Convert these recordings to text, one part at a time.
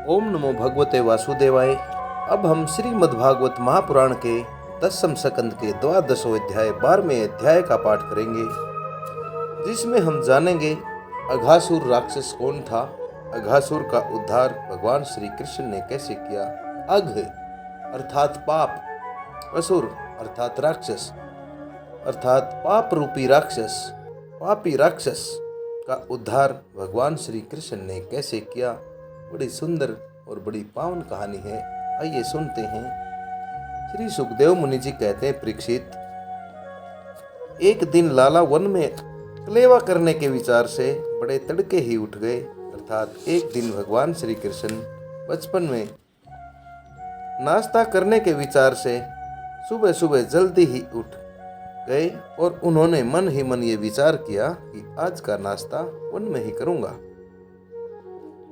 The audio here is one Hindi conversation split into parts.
ओम नमो भगवते वासुदेवाय। अब हम श्रीमद्भागवत महापुराण के 10वें स्कंद के 12वें अध्याय 12वें अध्याय का पाठ करेंगे, जिसमें हम जानेंगे अघासुर राक्षस कौन था, अघासुर का उद्धार भगवान श्री कृष्ण ने कैसे किया, अघ अर्थात पाप, असुर अर्थात राक्षस अर्थात पाप रूपी राक्षस, पापी राक्षस का उद्धार भगवान श्री कृष्ण ने कैसे किया। बड़ी सुंदर और बड़ी पावन कहानी है, आइए सुनते हैं। श्री सुखदेव मुनि जी कहते हैं, परीक्षित, एक दिन लाला वन में कलेवा करने के विचार से बड़े तड़के ही उठ गए। अर्थात एक दिन भगवान श्री कृष्ण बचपन में नाश्ता करने के विचार से सुबह सुबह जल्दी ही उठ गए और उन्होंने मन ही मन ये विचार किया कि आज का नाश्ता वन में ही करूंगा,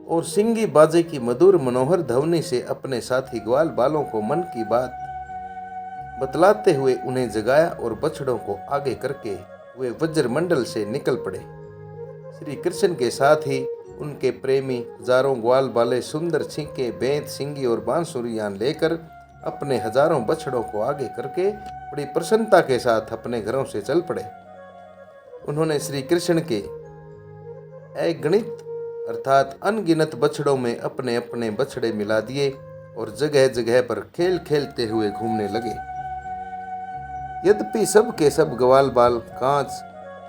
और सिंगी बाजे की मधुर मनोहर ध्वनि से अपने साथी ग्वाल बालों को मन की बात बतलाते हुए उन्हें जगाया और बछड़ों को आगे करके वे वज्रमंडल से निकल पड़े। श्री कृष्ण के साथ ही उनके प्रेमी हजारों ग्वाल बाले सुंदर छींके, बेंत, सिंगी और बांसुरियां लेकर अपने हजारों बछड़ों को आगे करके बड़ी प्रसन्नता के साथ अपने घरों से चल पड़े। उन्होंने श्री कृष्ण के अगणित अर्थात अनगिनत बछड़ों में अपने अपने बछड़े मिला दिए और जगह जगह पर खेल खेलते हुए घूमने लगे। यद्यपि सब के सब ग्वाल बाल कांच,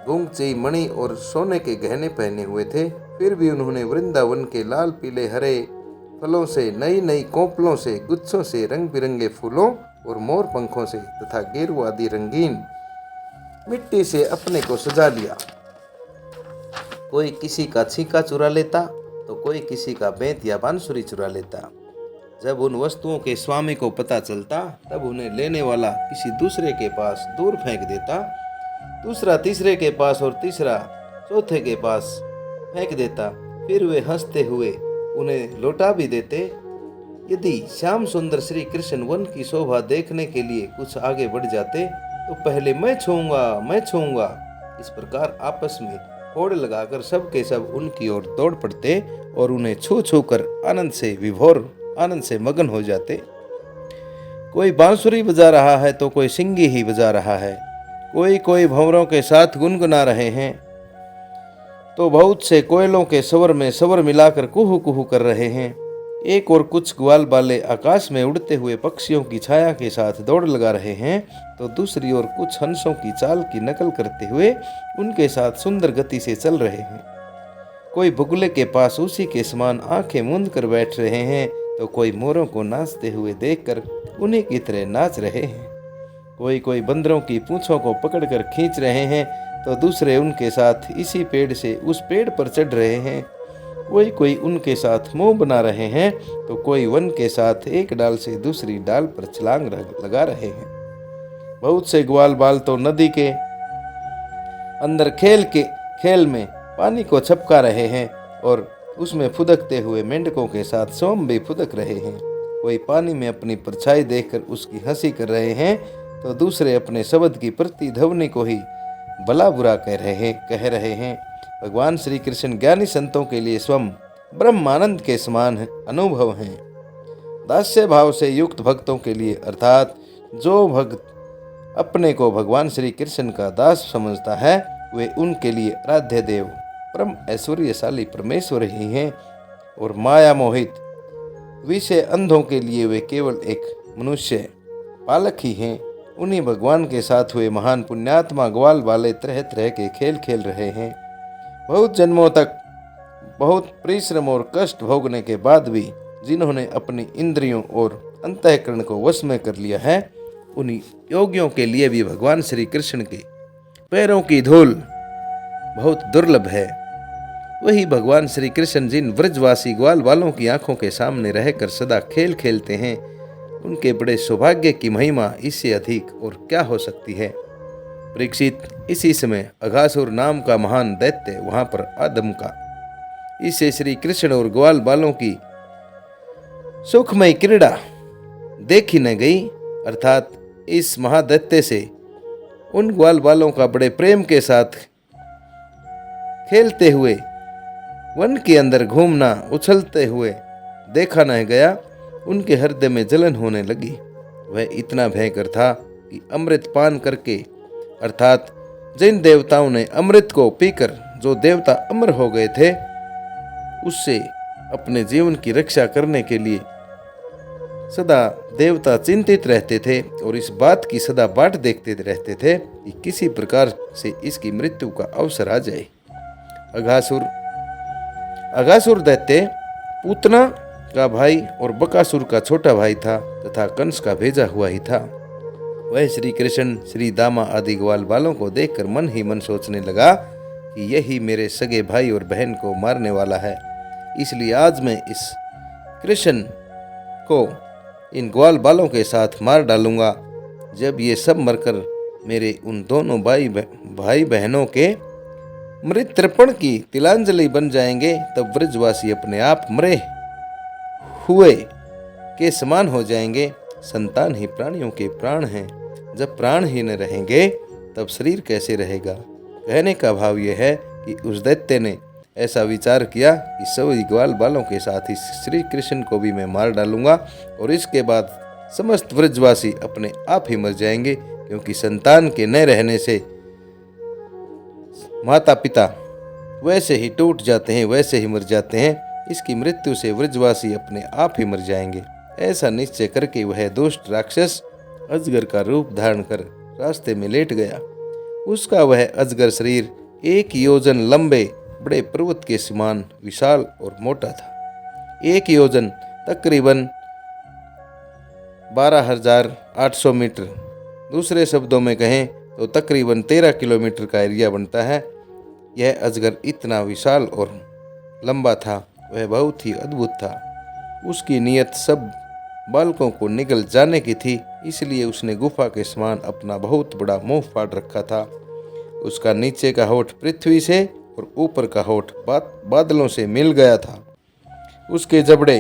गुंगची, मणि और सोने के गहने पहने हुए थे, फिर भी उन्होंने वृंदावन के लाल पीले हरे फलों से, नई नई कोपलों से, गुच्छों से, रंग बिरंगे फूलों और मोर पंखों से तथा गेरू आदि रंगीन मिट्टी से अपने को सजा लिया। कोई किसी का छींका चुरा लेता तो कोई किसी का बेंत या बांसुरी चुरा लेता। जब उन वस्तुओं के स्वामी को पता चलता तब उन्हें लेने वाला किसी दूसरे के पास दूर फेंक देता, दूसरा तीसरे के पास और तीसरा चौथे के पास फेंक देता। फिर वे हंसते हुए उन्हें लौटा भी देते। यदि श्याम सुंदर श्री कृष्ण वन की शोभा देखने के लिए कुछ आगे बढ़ जाते तो पहले मैं छूऊंगा, इस प्रकार आपस में होड़ लगाकर सब के सब उनकी ओर दौड़ पड़ते और उन्हें छू छू कर आनंद से विभोर, आनंद से मगन हो जाते। कोई बांसुरी बजा रहा है तो कोई सिंगी ही बजा रहा है, कोई भंवरों के साथ गुनगुना रहे हैं तो बहुत से कोयलों के स्वर में स्वर मिलाकर कुहू कुहू कर रहे हैं। एक और कुछ ग्वाल बाले आकाश में उड़ते हुए पक्षियों की छाया के साथ दौड़ लगा रहे हैं तो दूसरी ओर कुछ हंसों की चाल की नकल करते हुए उनके साथ सुंदर गति से चल रहे हैं। कोई बुगले के पास उसी के समान आंखें मूंद कर बैठ रहे हैं तो कोई मोरों को नाचते हुए देखकर उन्हीं की तरह नाच रहे हैं। कोई बंदरों की पूंछों को पकड़कर खींच रहे हैं तो दूसरे उनके साथ इसी पेड़ से उस पेड़ पर चढ़ रहे हैं। कोई उनके साथ मुंह बना रहे हैं तो कोई वन के साथ एक डाल से दूसरी डाल पर छलांग लगा रहे हैं। बहुत से ग्वाल बाल तो नदी के अंदर खेल में पानी को छपका रहे हैं और उसमें फुदकते हुए मेंढकों के साथ स्वयं भी फुदक रहे हैं। कोई पानी में अपनी परछाई देखकर उसकी हंसी कर रहे हैं तो दूसरे अपने शब्द की प्रतिध्वनि को ही भला बुरा कह रहे हैं। भगवान श्री कृष्ण ज्ञानी संतों के लिए स्वयं ब्रह्मानंद के समान अनुभव हैं। दास्य भाव से युक्त भक्तों के लिए अर्थात जो भक्त अपने को भगवान श्री कृष्ण का दास समझता है वे उनके लिए आराध्य देव परम ऐश्वर्यशाली परमेश्वर ही हैं, और माया मोहित विषय अंधों के लिए वे केवल एक मनुष्य पालक ही हैं। उन्हीं भगवान के साथ हुए महान पुण्यात्मा ग्वाल वाले तरह तरह के खेल खेल रहे हैं। बहुत जन्मों तक बहुत परिश्रम और कष्ट भोगने के बाद भी जिन्होंने अपनी इंद्रियों और अंतःकरण को वश में कर लिया है, उन्हीं योगियों के लिए भी भगवान श्री कृष्ण के पैरों की धूल बहुत दुर्लभ है। वही भगवान श्री कृष्ण जिन व्रजवासी ग्वाल वालों की आंखों के सामने रहकर सदा खेल खेलते हैं, उनके बड़े सौभाग्य की महिमा इससे अधिक और क्या हो सकती है। परीक्षित, इसी समय अघासुर नाम का महान दैत्य वहां पर आदमका। इससे श्री कृष्ण और ग्वाल बालों की सुखमय क्रीड़ा देखी न गई। अर्थात इस महादैत्य से उन ग्वाल बालों का बड़े प्रेम के साथ खेलते हुए वन के अंदर घूमना, उछलते हुए देखा न गया, उनके हृदय में जलन होने लगी। वह इतना भयंकर था कि अमृत पान करके, अर्थात जिन देवताओं ने अमृत को पीकर जो देवता अमर हो गए थे, उससे अपने जीवन की रक्षा करने के लिए सदा देवता चिंतित रहते थे और इस बात की सदा बाट देखते रहते थे कि किसी प्रकार से इसकी मृत्यु का अवसर आ जाए। अघासुर दैत्य पूतना का भाई और बकासुर का छोटा भाई था तथा कंस का भेजा हुआ ही था। वह श्री कृष्ण, श्री दामा आदि ग्वाल बालों को देखकर मन ही मन सोचने लगा कि यही मेरे सगे भाई और बहन को मारने वाला है, इसलिए आज मैं इस कृष्ण को इन ग्वाल बालों के साथ मार डालूंगा। जब ये सब मरकर मेरे उन दोनों भाई बहनों के मृत तर्पण की तिलांजलि बन जाएंगे, तब ब्रजवासी अपने आप मरे हुए के समान हो जाएंगे। संतान ही प्राणियों के प्राण हैं, जब प्राण ही न रहेंगे तब शरीर कैसे रहेगा। कहने का भाव यह है कि उस दैत्य ने ऐसा विचार किया कि सभी ग्वाल बालों के साथ ही श्री कृष्ण को भी मैं मार डालूंगा और इसके बाद समस्त ब्रजवासी अपने आप ही मर जाएंगे, क्योंकि संतान के न रहने से माता पिता वैसे ही टूट जाते हैं, वैसे ही मर जाते हैं। इसकी मृत्यु से ब्रजवासी अपने आप ही मर जाएंगे। ऐसा निश्चय करके वह दुष्ट राक्षस अजगर का रूप धारण कर रास्ते में लेट गया। उसका वह अजगर शरीर 1 योजन लंबे बड़े पर्वत के समान विशाल और मोटा था। 1 योजन तकरीबन 12,800 मीटर, दूसरे शब्दों में कहें तो तकरीबन 13 किलोमीटर का एरिया बनता है। यह अजगर इतना विशाल और लंबा था, वह बहुत ही अद्भुत था। उसकी नीयत सब बालकों को निगल जाने की थी, इसलिए उसने गुफा के समान अपना बहुत बड़ा मुंह फाड़ रखा था। उसका नीचे का होठ पृथ्वी से और ऊपर का होठ बादलों से मिल गया था। उसके जबड़े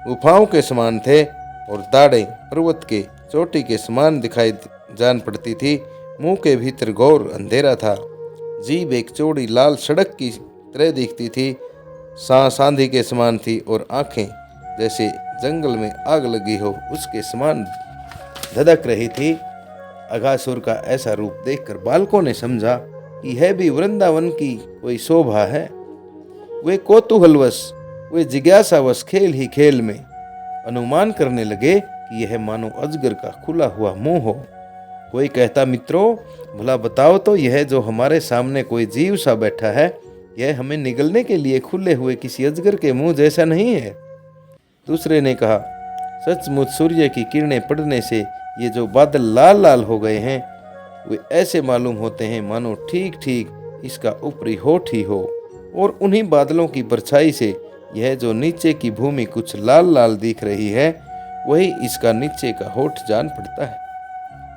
गुफाओं के समान थे और दाढ़ें पर्वत के चोटी के समान दिखाई जान पड़ती थी। मुंह के भीतर घोर अंधेरा था। जीभ एक चौड़ी लाल सड़क की तरह दिखती थी, सांस आंधी के समान थी और आंखें जैसे जंगल में आग लगी हो उसके समान धधक रही थी। अघासुर का ऐसा रूप देखकर बालकों ने समझा कि यह भी वृंदावन की कोई शोभा है। वे कौतूहलवश, वे जिज्ञासावश खेल ही खेल में अनुमान करने लगे कि यह मानो अजगर का खुला हुआ मुंह हो। कोई कहता, मित्रों भला बताओ तो, यह जो हमारे सामने कोई जीव सा बैठा है, यह हमें निगलने के लिए खुले हुए किसी अजगर के मुंह जैसा नहीं है। दूसरे ने कहा, सचमुच सूर्य की किरणें पड़ने से ये जो बादल लाल लाल हो गए हैं, वे ऐसे मालूम होते हैं मानो ठीक ठीक इसका ऊपरी होठ ही हो, और उन्हीं बादलों की परछाई से यह जो नीचे की भूमि कुछ लाल लाल दिख रही है, वही इसका नीचे का होठ जान पड़ता है।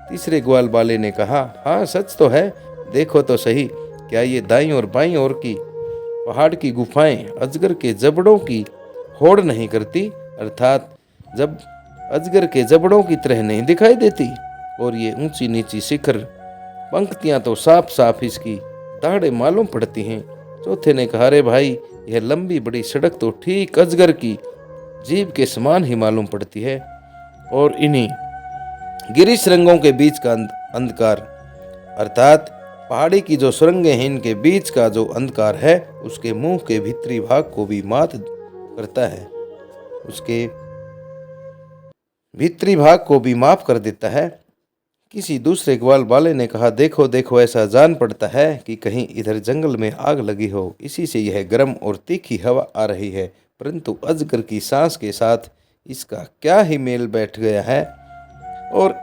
तीसरे ग्वाल बाले ने कहा, हाँ सच तो है, देखो तो सही, क्या ये दाईं और बाईं ओर की पहाड़ की गुफाएं अजगर के जबड़ों की होड़ नहीं करती, अर्थात जब अजगर के जबड़ों की तरह नहीं दिखाई देती, और ये ऊंची नीची शिखर पंक्तियां तो साफ साफ इसकी दाढ़ें मालूम पड़ती हैं। चौथे ने कहा, अरे भाई, यह लंबी बड़ी सड़क तो ठीक अजगर की जीभ के समान ही मालूम पड़ती है, और इन्हीं गिरी सुरंगों के बीच का अंधकार, अर्थात पहाड़ी की जो सुरंगें हैं, इनके बीच का जो अंधकार है, उसके मुंह के भीतरी भाग को भी मात करता है, उसके भीतरी भाग को भी माफ कर देता है। किसी दूसरे ग्वाल बाले ने कहा, देखो देखो, ऐसा जान पड़ता है कि कहीं इधर जंगल में आग लगी हो, इसी से यह गर्म और तीखी हवा आ रही है, परंतु अजगर की सांस के साथ इसका क्या ही मेल बैठ गया है, और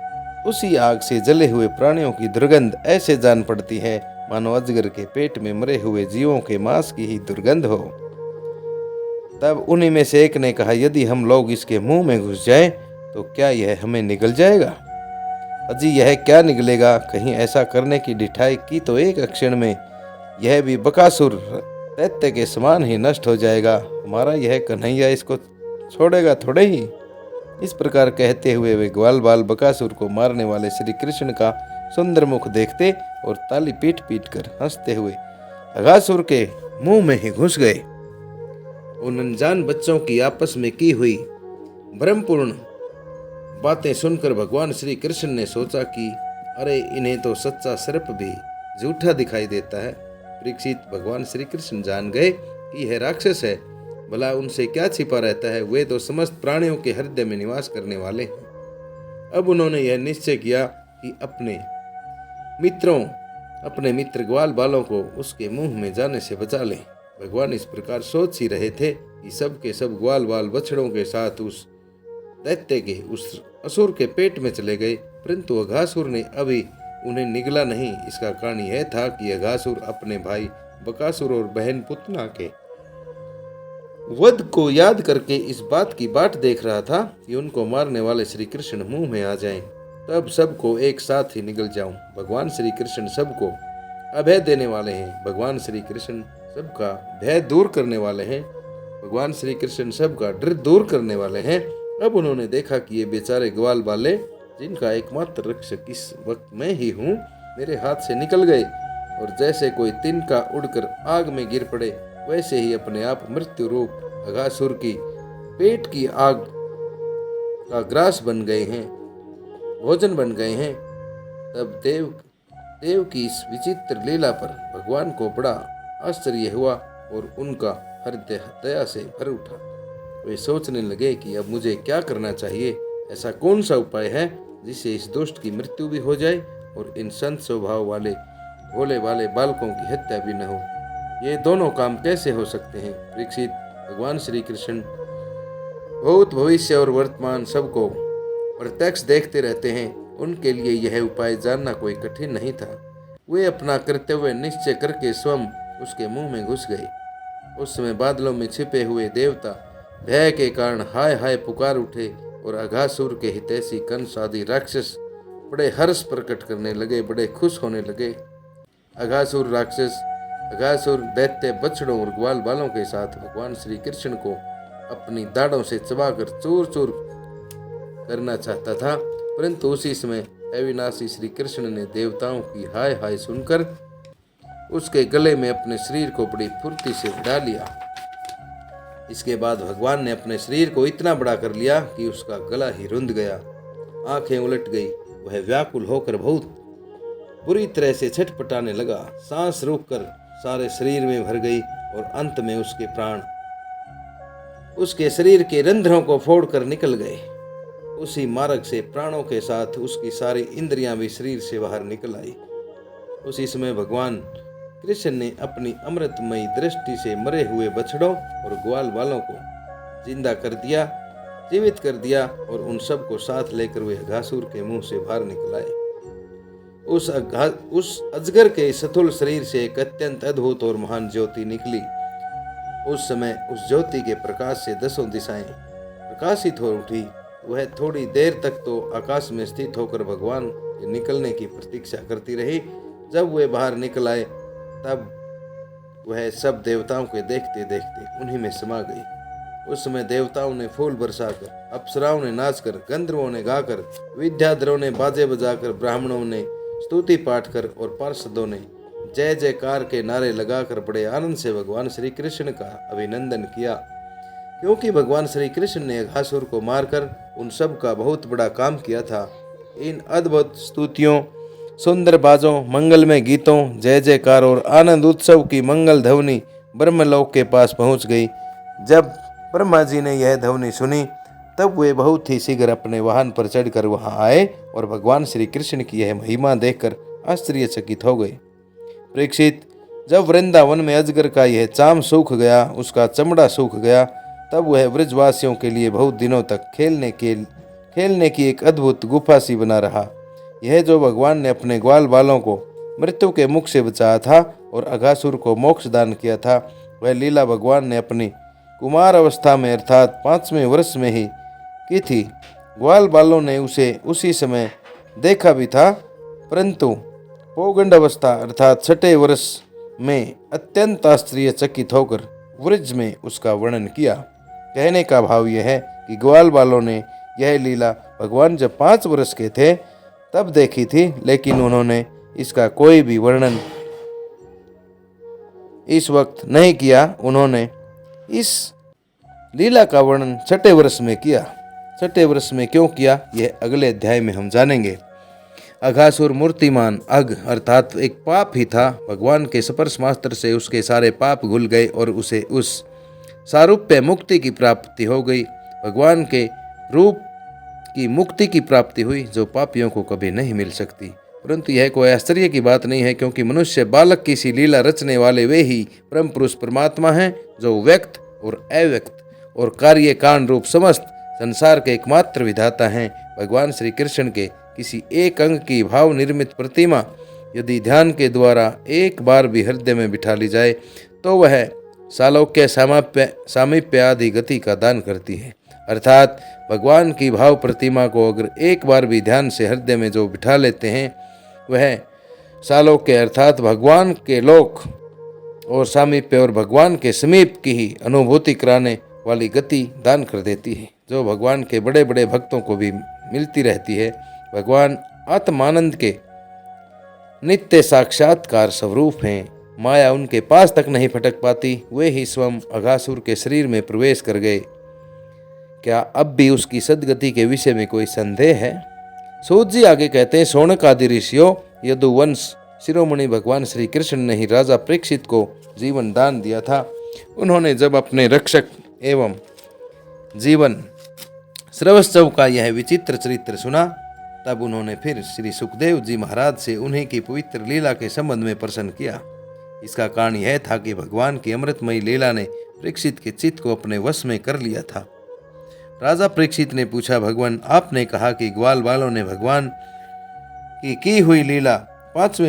उसी आग से जले हुए प्राणियों की दुर्गंध ऐसे जान पड़ती है मानो अजगर के पेट में मरे हुए जीवों के मांस की ही दुर्गंध हो। तब उन्हीं में से एक ने कहा, यदि हम लोग इसके मुंह में घुस जाएं तो क्या यह हमें निगल जाएगा? अजी यह क्या निगलेगा, कहीं ऐसा करने की ढिठाई की तो एक क्षण में यह भी बकासुर दैत्य के समान ही नष्ट हो जाएगा। हमारा यह कन्हैया इसको छोड़ेगा थोड़े ही। इस प्रकार कहते हुए वे ग्वाल बाल बकासुर को मारने वाले श्री कृष्ण का सुंदर मुख देखते और ताली पीट पीट कर हंसते हुए अघासुर के मुंह में ही घुस गए। उन अनजान बच्चों की आपस में की हुई भ्रमपूर्ण बातें सुनकर भगवान श्री कृष्ण ने सोचा कि अरे इन्हें तो सच्चा सर्प भी झूठा दिखाई देता है। परीक्षित, भगवान श्री कृष्ण जान गए कि यह राक्षस है, भला उनसे क्या छिपा रहता है, वे तो समस्त प्राणियों के हृदय में निवास करने वाले हैं। अब उन्होंने यह निश्चय किया कि अपने मित्र ग्वाल बालों को उसके मुंह में जाने से बचा लें। भगवान इस प्रकार सोच ही रहे थे कि सब के सब ग्वाल बाल बछड़ों के साथ उस दैत्य के, उस असुर के पेट में चले गए, परंतु अघासुर ने अभी उन्हें निगला नहीं। इसका कारण यह था कि अघासुर अपने भाई बकासुर और बहन पुतना के वध को याद करके इस बात की बाट देख रहा था कि उनको मारने वाले श्री कृष्ण मुंह में आ जाएं, तब सबको एक साथ ही निगल जाऊं। भगवान श्री कृष्ण सबको अभय देने वाले हैं। भगवान श्री कृष्ण सबका भय दूर करने वाले हैं। भगवान श्री कृष्ण सबका डर दूर करने वाले हैं। अब उन्होंने देखा कि ये बेचारे ग्वाल बाले, जिनका एकमात्र रक्षक इस वक्त मैं ही हूँ, मेरे हाथ से निकल गए और जैसे कोई तिनका उड़कर आग में गिर पड़े, वैसे ही अपने आप मृत्यु रूप अघासुर की पेट की आग का ग्रास बन गए हैं, भोजन बन गए हैं। तब देव की इस विचित्र लीला पर भगवान को बड़ा आश्चर्य हुआ और उनका हृदय दया से भर उठा। वे सोचने लगे कि अब मुझे क्या करना चाहिए, ऐसा कौन सा उपाय है जिससे इस दुष्ट की मृत्यु भी हो जाए और इन संत स्वभाव वाले भोले वाले बालकों की हत्या भी न हो। ये दोनों काम कैसे हो सकते हैं? परीक्षित, भगवान श्री कृष्ण भूत भविष्य और वर्तमान सबको प्रत्यक्ष देखते रहते हैं। उनके लिए यह उपाय जानना कोई कठिन नहीं था। वे अपना कर्तव्य निश्चय करके स्वयं उसके मुंह में घुस गए। उस समय बादलों में छिपे हुए देवता भय के कारण हाय हाय पुकार उठे और अघासुर के हितैषी कंस आदि राक्षस बड़े हर्ष प्रकट करने लगे, बड़े खुश होने लगे। अघासुर दैत्य बछड़ों और ग्वाल बालों के साथ भगवान श्री कृष्ण को अपनी दाढ़ों से चबाकर चूर चूर करना चाहता था, परंतु उसी समय अविनाशी श्री कृष्ण ने देवताओं की हाय हाय सुनकर उसके गले में अपने शरीर को बड़ी फुर्ती से भिड़ा लिया। इसके बाद भगवान ने अपने शरीर को इतना बड़ा कर लिया कि उसका गला ही रुंध गया, आंखें उलट गई। वह व्याकुल होकर बहुत बुरी तरह से छटपटाने लगा, सांस रोककर सारे शरीर में भर गई और अंत में उसके प्राण उसके शरीर के रंध्रों को फोड़कर निकल गए। उसी मार्ग से प्राणों के साथ उसकी सारी इंद्रियां भी शरीर से बाहर निकल आई। उसी समय भगवान कृष्ण ने अपनी अमृतमयी दृष्टि से मरे हुए बछड़ों और ग्वाल बालों को जीवित कर दिया और उन सब को साथ लेकर वे अघासुर के मुंह से बाहर निकल आए। उस अजगर के स्थूल शरीर से एक अत्यंत अद्भुत और महान ज्योति निकली। उस समय उस ज्योति के प्रकाश से 10 दिशाएं प्रकाशित हो उठी। वह थोड़ी देर तक तो आकाश में स्थित होकर भगवान के निकलने की प्रतीक्षा करती रही। जब वे बाहर निकल आए तब वह सब देवताओं के देखते देखते उन्हीं में समा गई। उस समय देवताओं ने फूल बरसाकर, अप्सराओं ने नाचकर, गंधर्वों ने गाकर, विद्याधरों ने बाजे बजाकर, ब्राह्मणों ने स्तुति पाठ कर और पार्षदों ने जय जयकार के नारे लगाकर बड़े आनंद से भगवान श्री कृष्ण का अभिनंदन किया, क्योंकि भगवान श्री कृष्ण ने अघासुर को मारकर उन सब का बहुत बड़ा काम किया था। इन अद्भुत स्तुतियों, सुंदर बाजों, मंगलमय गीतों, जय जयकार और आनंद उत्सव की मंगल ध्वनि ब्रह्मलोक के पास पहुंच गई। जब ब्रह्मा जी ने यह ध्वनि सुनी तब वे बहुत ही शीघ्र अपने वाहन पर चढ़कर वहां आए और भगवान श्री कृष्ण की यह महिमा देखकर आश्चर्यचकित हो गए। परीक्षित, जब वृंदावन में अजगर का यह चाम सूख गया, उसका चमड़ा सूख गया, तब वह ब्रजवासियों के लिए बहुत दिनों तक खेलने की एक अद्भुत गुफा सी बना रहा। यह जो भगवान ने अपने ग्वाल बालों को मृत्यु के मुख से बचाया था और अघासुर को मोक्ष दान किया था, वह लीला भगवान ने अपनी कुमार अवस्था में अर्थात 5वें वर्ष में ही की थी। ग्वाल बालों ने उसे उसी समय देखा भी था, परंतु पौगंड अवस्था अर्थात 6ठे वर्ष में अत्यंत आश्चर्यचकित होकर वृज में उसका वर्णन किया। कहने का भाव यह है कि ग्वाल बालों ने यह लीला भगवान जब 5 वर्ष के थे तब देखी थी, लेकिन उन्होंने इसका कोई भी वर्णन इस वक्त नहीं किया। उन्होंने इस लीला का वर्णन छठे वर्ष में किया। छठे वर्ष में क्यों किया, यह अगले अध्याय में हम जानेंगे। अघासुर मूर्तिमान अघ अर्थात एक पाप ही था। भगवान के स्पर्श मात्र से उसके सारे पाप घुल गए और उसे उस सारूप्य मुक्ति की प्राप्ति हो गई। भगवान के रूप की मुक्ति की प्राप्ति हुई जो पापियों को कभी नहीं मिल सकती। परंतु यह कोई आश्चर्य की बात नहीं है, क्योंकि मनुष्य बालक की सी लीला रचने वाले वे ही परम पुरुष परमात्मा हैं, जो व्यक्त और अव्यक्त और कार्य कांड रूप समस्त संसार के एकमात्र विधाता हैं। भगवान श्री कृष्ण के किसी एक अंग की भाव निर्मित प्रतिमा यदि ध्यान के द्वारा एक बार भी हृदय में बिठा ली जाए तो वह सालोक्य सामीप्य आदि गति का दान करती है। अर्थात भगवान की भाव प्रतिमा को अगर एक बार भी ध्यान से हृदय में जो बिठा लेते हैं वह सालोक्य अर्थात भगवान के लोक और सामीप्य और भगवान के समीप की ही अनुभूति कराने वाली गति दान कर देती है, जो भगवान के बड़े बड़े भक्तों को भी मिलती रहती है। भगवान आत्मानंद के नित्य साक्षात्कार स्वरूप हैं। माया उनके पास तक नहीं फटक पाती। वे ही स्वयं अघासुर के शरीर में प्रवेश कर गए। क्या अब भी उसकी सदगति के विषय में कोई संदेह है? सूत जी आगे कहते हैं, शौनक आदि ऋषियों, यदुवंश शिरोमणि भगवान श्री कृष्ण ने ही राजा परीक्षित को जीवन दान दिया था। उन्होंने जब अपने रक्षक एवं जीवन श्रवस्तव का यह विचित्र चरित्र सुना तब उन्होंने फिर श्री सुखदेव जी महाराज से उन्हीं की पवित्र लीला के संबंध में प्रश्न किया। इसका कारण यह था कि भगवान की अमृतमयी लीला ने परीक्षित के चित्त को अपने वश में कर लिया था। राजा परीक्षित ने पूछा, भगवान आपने कहा कि ग्वाल बालों ने भगवान की हुई लीला 5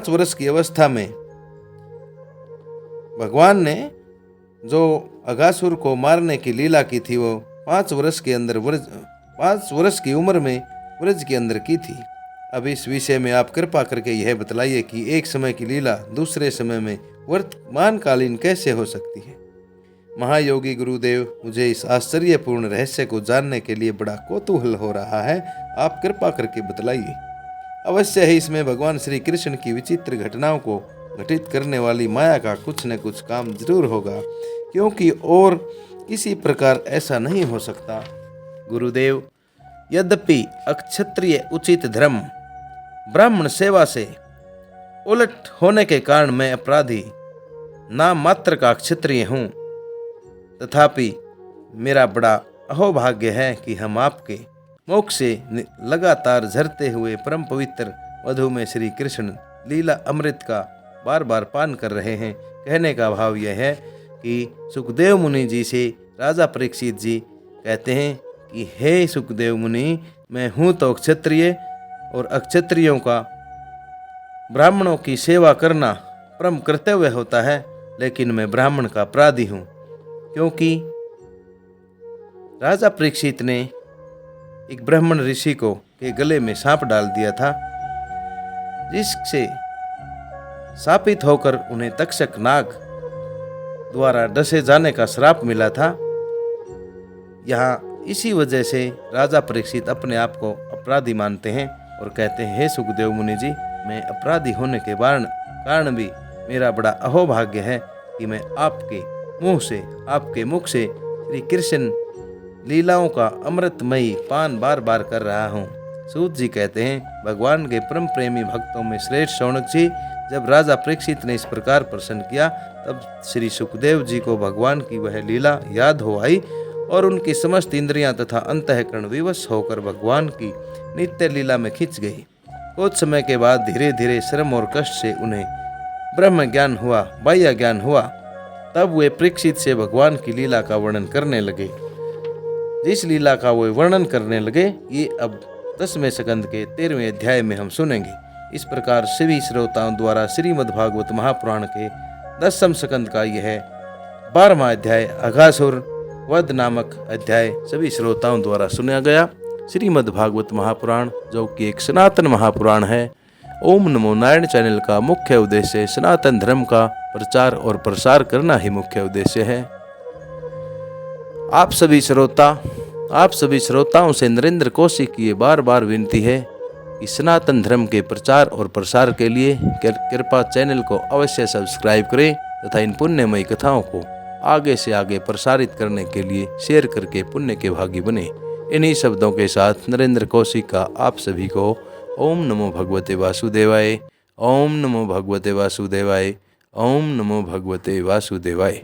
वर्ष की अवस्था में भगवान ने जो अघासुर को मारने की लीला की थी वो 5 वर्ष की उम्र में व्रज के अंदर की थी। अब इस विषय में आप कृपा करके यह बतलाइए कि एक समय की लीला दूसरे समय में वर्तमानकालीन कैसे हो सकती है। महायोगी गुरुदेव, मुझे इस आश्चर्यपूर्ण रहस्य को जानने के लिए बड़ा कौतूहल हो रहा है, आप कृपा करके बतलाइए। अवश्य ही इसमें भगवान श्री कृष्ण की विचित्र घटनाओं को घटित करने वाली माया का कुछ न कुछ काम जरूर होगा, क्योंकि और किसी प्रकार ऐसा नहीं हो सकता। गुरुदेव, यद्यपि अक्षत्रिय उचित धर्म ब्राह्मण सेवा से उलट होने के कारण मैं अपराधी नाम मात्र का क्षत्रिय हूँ, तथापि मेरा बड़ा अहोभाग्य है कि हम आपके मुख से लगातार झरते हुए परम पवित्र मधु में श्री कृष्ण लीला अमृत का बार बार पान कर रहे हैं। कहने का भाव यह है कि सुखदेव मुनि जी से राजा परीक्षित जी कहते हैं कि हे सुखदेव मुनि, मैं हूँ तो क्षत्रिय और अक्षत्रियों का ब्राह्मणों की सेवा करना परम कर्तव्य होता है, लेकिन मैं ब्राह्मण का अपराधी हूँ, क्योंकि राजा परीक्षित ने एक ब्राह्मण ऋषि को के गले में सांप डाल दिया था, जिससे शापित होकर उन्हें तक्षक नाग द्वारा डसे जाने का श्राप मिला था। यहाँ इसी वजह से राजा परीक्षित अपने आप को अपराधी मानते हैं और कहते हैं, हे सुखदेव मुनि जी, मैं अपराधी होने के कारण भी मेरा बड़ा अहोभाग्य है कि मैं आपके मुख से श्री कृष्ण लीलाओं का अमृतमयी पान बार बार कर रहा हूँ। सूत जी कहते हैं, भगवान के परम प्रेमी भक्तों में श्रेष्ठ शौनक जी, जब राजा परीक्षित ने इस प्रकार प्रश्न किया तब श्री सुखदेव जी को भगवान की वह लीला याद हो आई और उनकी समस्त इंद्रियां तथा अंतःकरण विवश होकर भगवान की नित्य लीला में खिंच गई। कुछ समय के बाद धीरे धीरे श्रम और कष्ट से उन्हें ब्रह्म ज्ञान हुआ, बाह्य ज्ञान हुआ। तब वे परीक्षित से भगवान की लीला का वर्णन करने लगे। जिस लीला का वे वर्णन करने लगे ये अब 10वें स्कंद के 13वें अध्याय में हम सुनेंगे। इस प्रकार सभी श्रोताओं द्वारा श्रीमद् भागवत महापुराण के 10वें स्कंद का यह 12वां अध्याय अघासुर वध नामक अध्याय सभी श्रोताओं द्वारा सुना गया। श्रीमद् भागवत महापुराण, जो कि एक सनातन महापुराण है, ओम नमो नारायण चैनल का मुख्य उद्देश्य सनातन धर्म का प्रचार और प्रसार करना ही मुख्य उद्देश्य है। आप सभी श्रोताओं से नरेंद्र कौशिक की बार बार विनती है कि सनातन धर्म के प्रचार और प्रसार के लिए कृपा चैनल को अवश्य सब्सक्राइब करें तथा इन पुण्यमयी कथाओं को आगे से आगे प्रसारित करने के लिए शेयर करके पुण्य के भागी बने। इन्हीं शब्दों के साथ नरेंद्र कौशिक का आप सभी को ओम नमो भगवते वासुदेवाय, ओम नमो भगवते वासुदेवाय, ओम नमो भगवते वासुदेवाय।